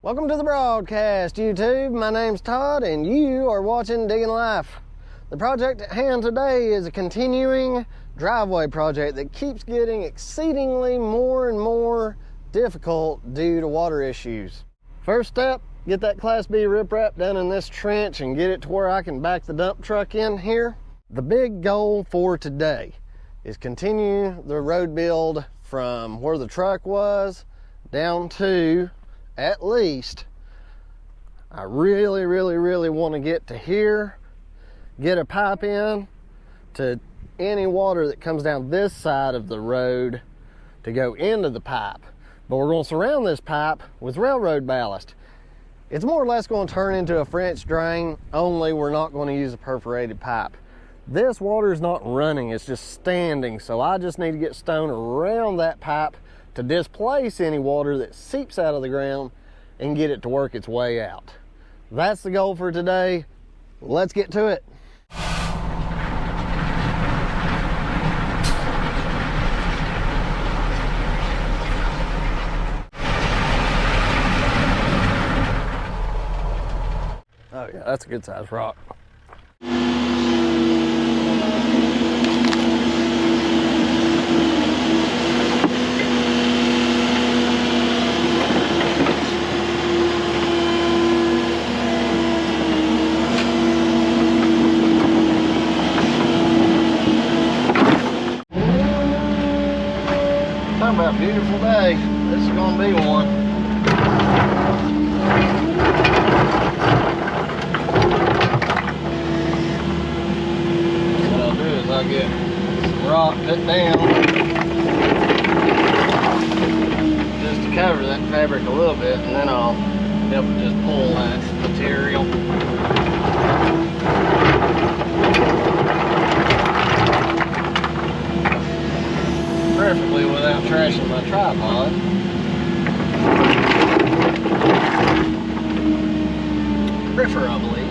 Welcome to the broadcast, YouTube. My name's Todd, and you are watching Digging Life. The project at hand today is a continuing driveway project that keeps getting exceedingly more and more difficult due to water issues. First step, get that Class B riprap done in this trench and get it to where I can back the dump truck in here. The big goal for today is continue the road build from where the truck was down to at least, I really want to get to here, get a pipe in to any water that comes down this side of the road to go into the pipe. But we're going to surround this pipe with railroad ballast. It's more or less going to turn into a French drain, only we're not going to use a perforated pipe. This water is not running, it's just standing, so I just need to get stone around that pipe to displace any water that seeps out of the ground and get it to work its way out. That's the goal for today. Let's get to it. Oh yeah, that's a good size rock. Talking about a beautiful day. This is going to be one. What I'll do is I'll get some rock put down just to cover that fabric a little bit, and then I'll be able to just pull that material. Preferably without trashing my tripod. Preferably.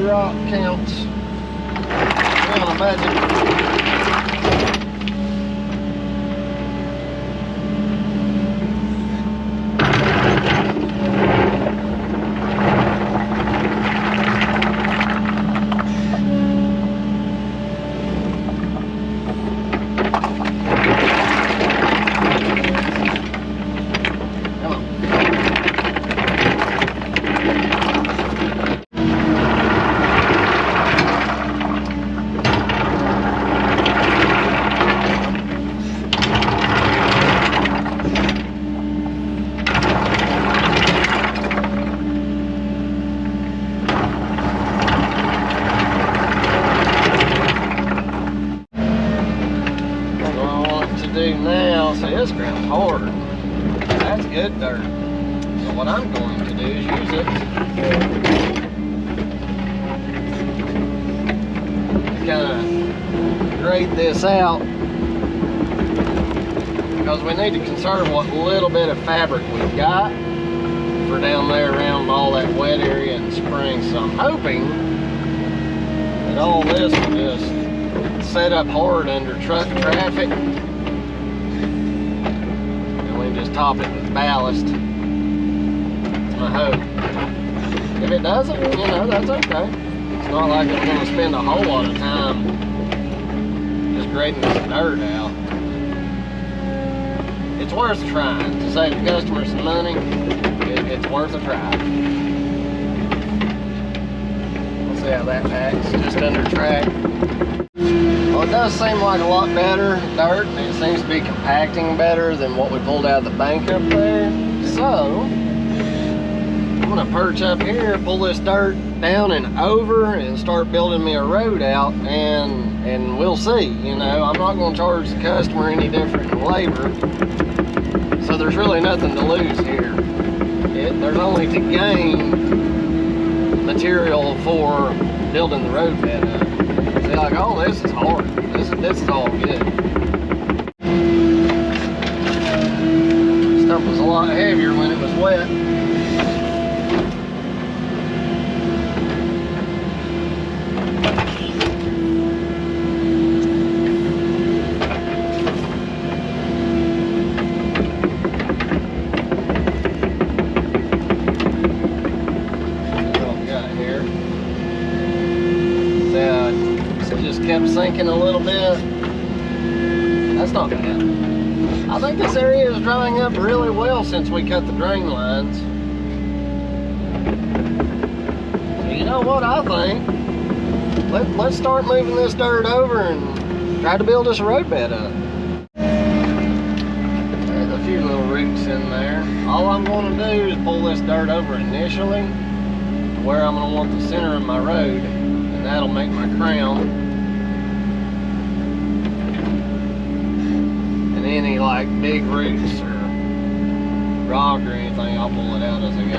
Rock counts on a budget. Now, see, this ground's hard. That's good dirt. So what I'm going to do is use it to kind of grade this out, because we need to conserve what little bit of fabric we've got for down there around all that wet area in the spring. So I'm hoping that all this will just set up hard under truck traffic. Just top it with ballast. That's my hope. If it doesn't, you know, that's okay. It's not like I'm going to spend a whole lot of time just grading this dirt out. It's worth trying. To save the customer some money, it's worth a try. Let's see how that packs, just under track. Well, it does seem like a lot better dirt, and it seems to be compacting better than what we pulled out of the bank up there. So, I'm gonna perch up here, pull this dirt down and over, and start building me a road out, and we'll see. You know, I'm not gonna charge the customer any different in labor, so there's really nothing to lose here. project to gain material for building the road bed up. See, like, all this is hard. This is all good. Stuff was a lot heavier when it was wet. Kept sinking a little bit. That's not bad. I think this area is drying up really well since we cut the drain lines. So you know what I think? Let's start moving this dirt over and try to build this road bed up. There's a few little roots in there. All I'm going to do is pull this dirt over initially to where I'm going to want the center of my road, and that'll make my crown. Any like big roots or rock or anything, I'll pull it out as I go.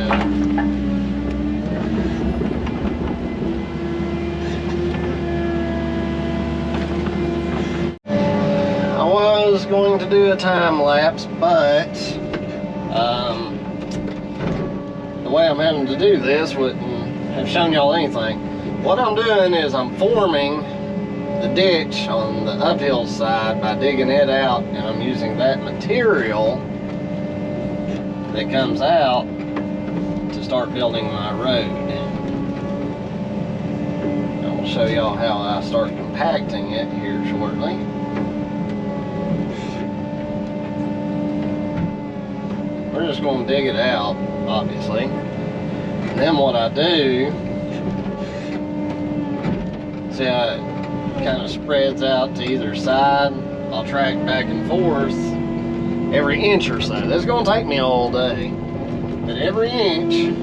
I was going to do a time lapse, but the way I'm having to do this wouldn't have shown y'all anything. What I'm doing is I'm forming the ditch on the uphill side by digging it out, and I'm using that material that comes out to start building my road. I will show y'all how I start compacting it here shortly. We're just going to dig it out, obviously, and then what I do, see how it kind of spreads out to either side. I'll track back and forth every inch or so. This is going to take me all day, but every inch,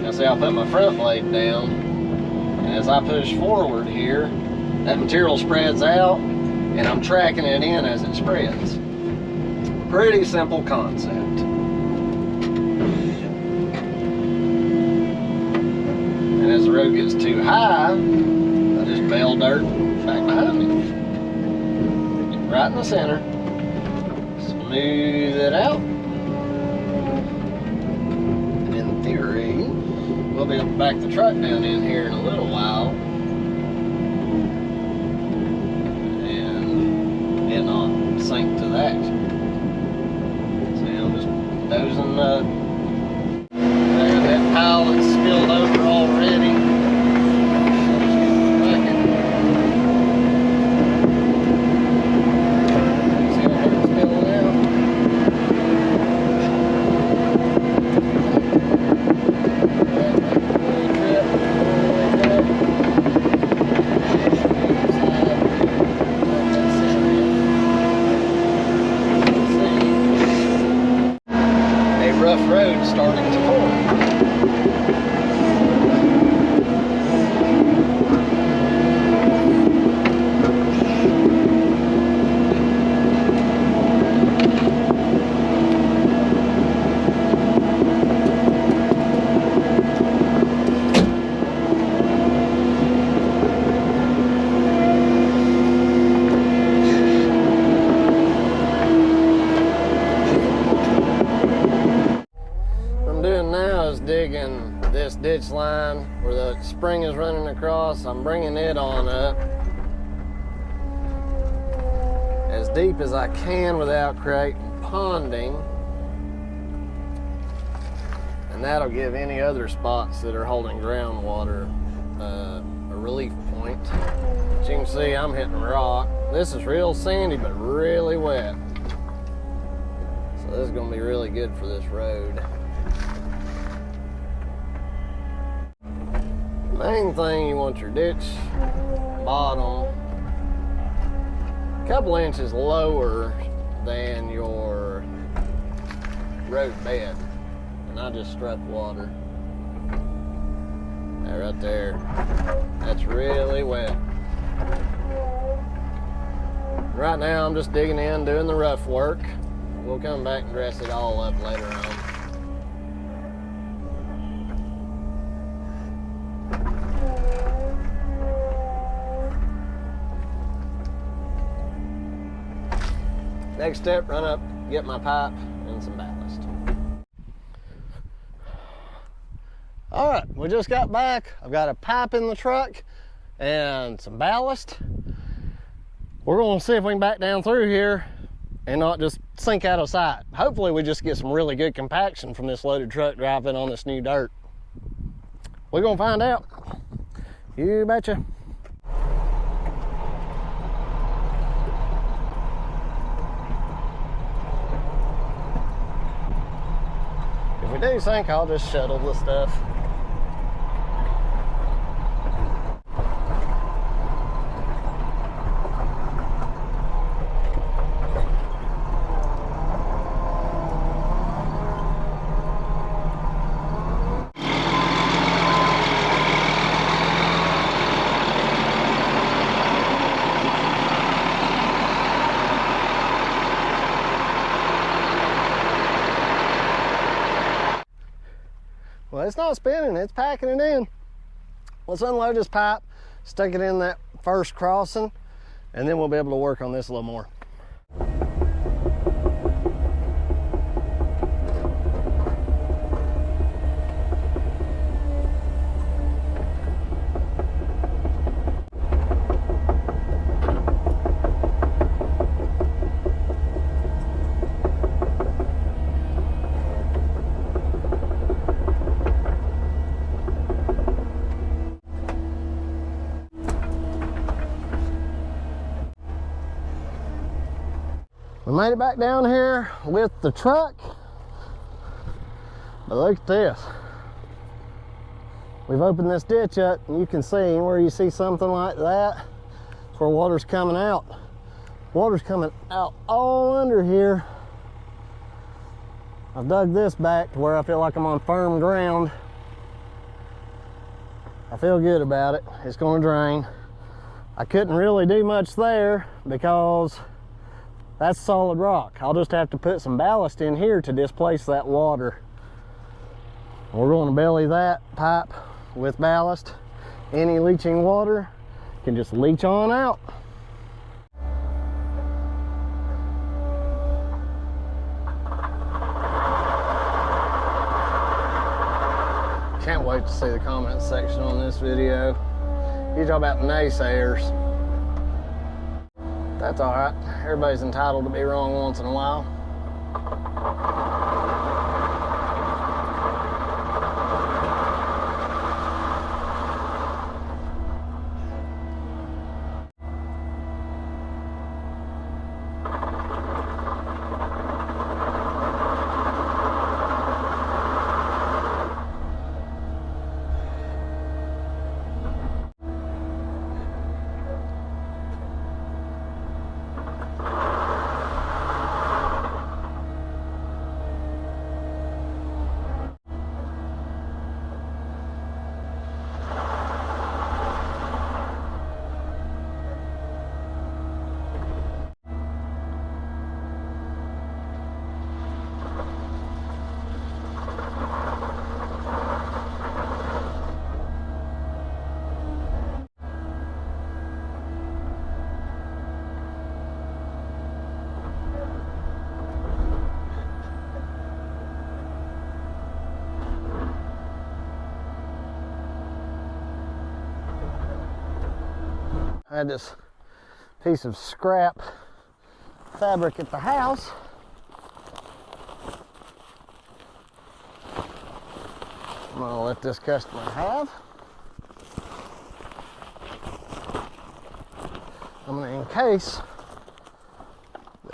now see, I'll put my front blade down, and as I push forward here, that material spreads out, and I'm tracking it in as it spreads. Pretty simple concept. And as the road gets too high, just bale dirt back behind me. Get right in the center. Smooth it out. And in theory, we'll be able to back the truck down in here in a little while. And it not sink to that. See, I'm just dozing there's that pile that's spilled over already. Rough road starting to form. Digging this ditch line where the spring is running across. I'm bringing it on up as deep as I can without creating ponding, and that'll give any other spots that are holding groundwater a relief point. But you can see I'm hitting rock. This is real sandy but really wet, so this is going to be really good for this road. Main thing, you want your ditch bottom a couple inches lower than your road bed, and I just struck water. That right there, that's really wet. Right now I'm just digging in, doing the rough work. We'll come back and dress it all up later on. Next step, run up, get my pipe and some ballast. All right, we just got back. I've got a pipe in the truck and some ballast. We're gonna see if we can back down through here and not just sink out of sight. Hopefully we just get some really good compaction from this loaded truck driving on this new dirt. We're gonna find out. You betcha. If we do sink, I'll just shuttle the stuff. Well, it's not spinning, it's packing it in. Let's unload this pipe, stick it in that first crossing, and then we'll be able to work on this a little more. We made it back down here with the truck, but look at this. We've opened this ditch up, and you can see where you see something like that, it's where water's coming out. Water's coming out all under here. I've dug this back to where I feel like I'm on firm ground. I feel good about it. It's going to drain. I couldn't really do much there because that's solid rock. I'll just have to put some ballast in here to displace that water. We're going to belly that pipe with ballast. Any leaching water can just leach on out. Can't wait to see the comment section on this video. You talk about naysayers. That's all right. Everybody's entitled to be wrong once in a while. I had this piece of scrap fabric at the house. I'm gonna let this customer have. I'm gonna encase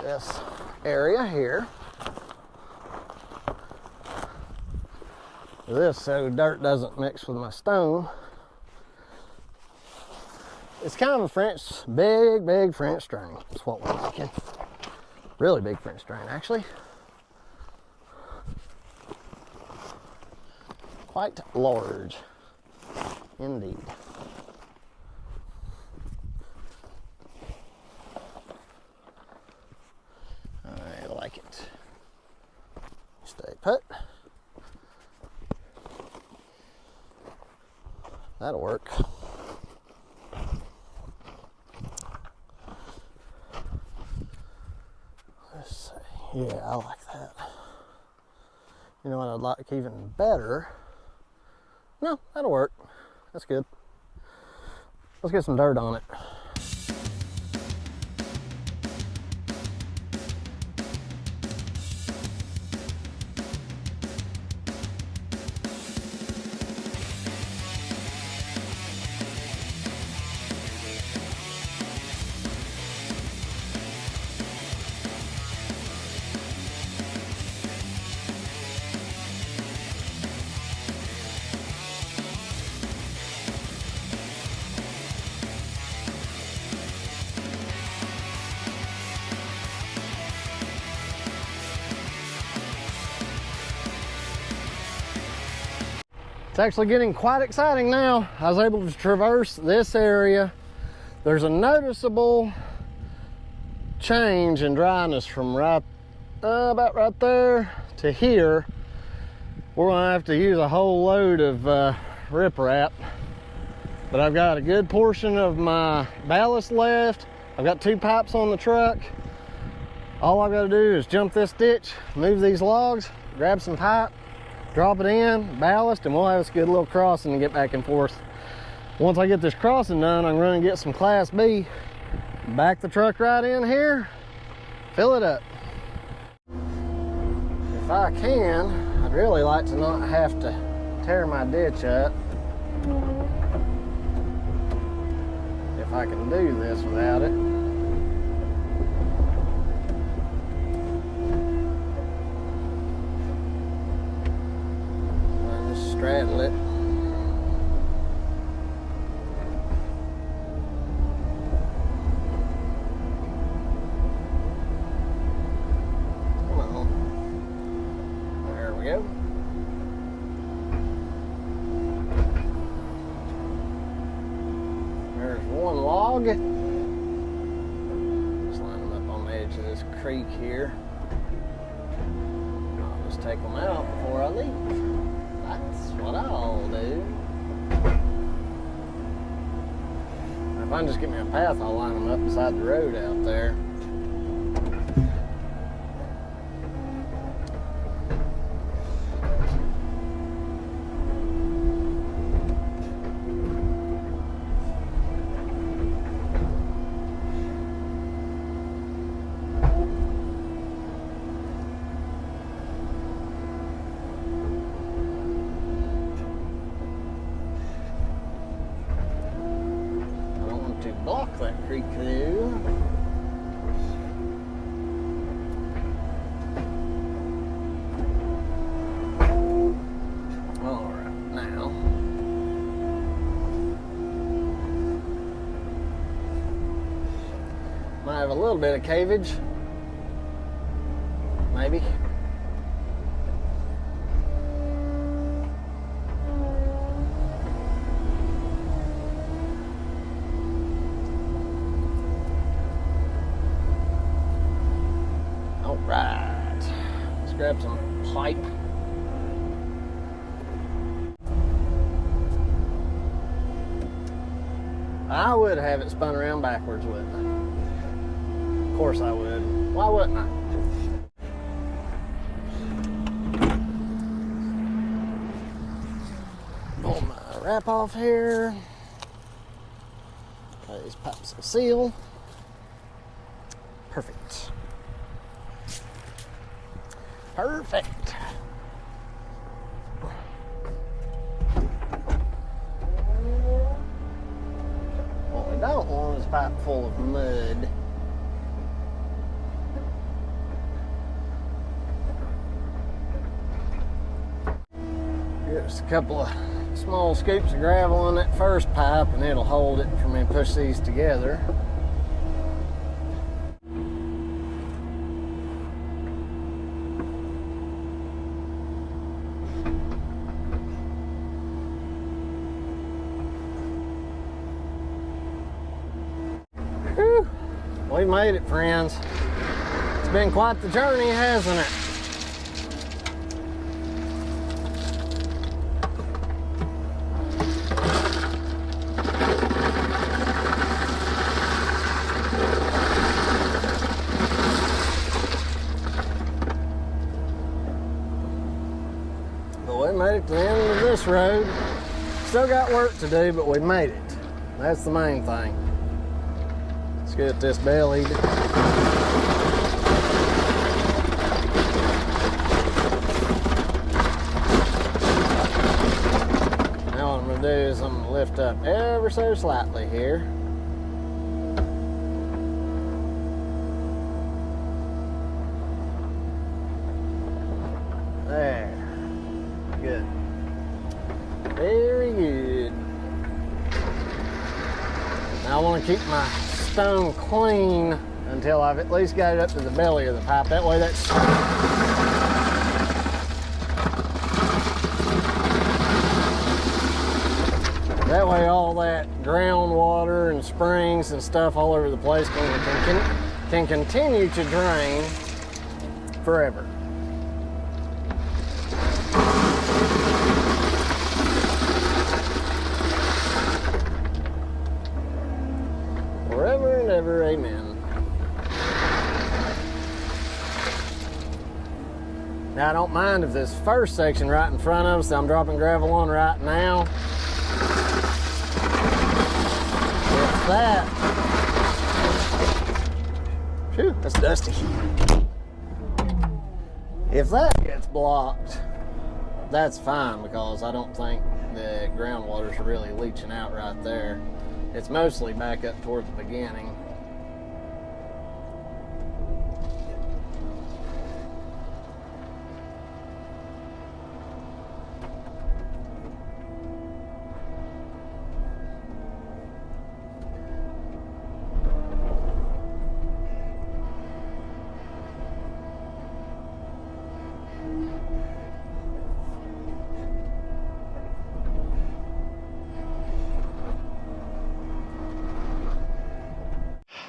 this area here. This so dirt doesn't mix with my stone. It's kind of a French, big French drain. That's what we're making. Really big French drain, actually. Quite large, indeed. I like it. Stay put. That'll work. Yeah, I like that. You know what I'd like even better? No, that'll work. That's good. Let's get some dirt on it. It's actually getting quite exciting now. I was able to traverse this area. There's a noticeable change in dryness from about right there to here. We're gonna have to use a whole load of riprap, but I've got a good portion of my ballast left. I've got 2 pipes on the truck. All I've got to do is jump this ditch, move these logs, grab some pipe, drop it in, ballast, and we'll have us a good little crossing to get back and forth. Once I get this crossing done, I'm going to get some Class B, back the truck right in here, fill it up. If I can, I'd really like to not have to tear my ditch up. If I can do this without it. Straddle it. Come on. There we go. There's one log. Just line them up on the edge of this creek here. I'll just take them out before I leave. That's what I'll do. If I can just get me a path, I'll line them up beside the road out there. Block that creek through. All right, now might have a little bit of cavage, maybe. Right, let's grab some pipe. I would have it spun around backwards, wouldn't I? Of course I would. Why wouldn't I? Pull my wrap off here. Okay, these pipes will seal. Perfect. Perfect. What we don't want is a pipe full of mud. Just a couple of small scoops of gravel on that first pipe and it'll hold it for me to push these together. Whew. We made it, friends. It's been quite the journey, hasn't it? made it to the end of this road. Still got work to do, but we made it. That's the main thing. Let's get this bellied. Now what I'm gonna do is I'm gonna lift up ever so slightly here. There. Good. Very good. Now I want to keep my stone clean until I've at least got it up to the belly of the pipe. That way all that groundwater and springs and stuff all over the place can continue to drain forever. Forever and ever, amen. Now I don't mind if this first section right in front of us that I'm dropping gravel on right now, if that, phew, that's dusty. If that gets blocked, that's fine, because I don't think the groundwater's really leaching out right there. It's mostly back up toward the beginning.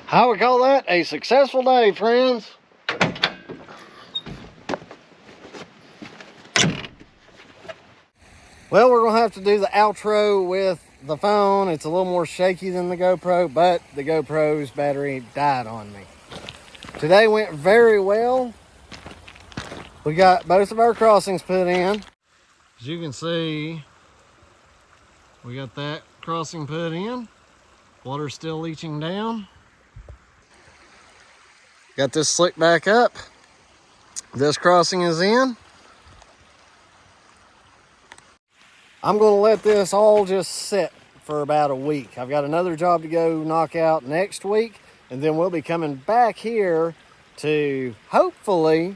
I would call that a successful day, friends. Well, we're gonna have to do the outro with the phone. It's a little more shaky than the GoPro, but the GoPro's battery died on me. Today went very well. We got both of our crossings put in. As you can see, we got that crossing put in. Water's still leaching down. Got this slick back up. This crossing is in. I'm gonna let this all just sit for about a week. I've got another job to go knock out next week, and then we'll be coming back here to hopefully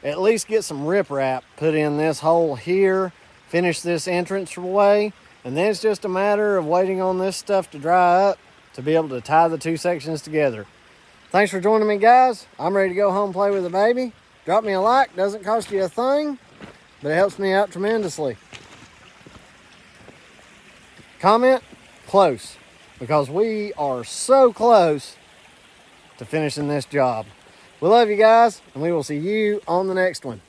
at least get some riprap put in this hole here, finish this entrance way, and then it's just a matter of waiting on this stuff to dry up to be able to tie the two sections together. Thanks for joining me, guys. I'm ready to go home and play with the baby. Drop me a like, doesn't cost you a thing, but it helps me out tremendously. Comment close, because we are so close to finishing this job. We love you guys, and we will see you on the next one.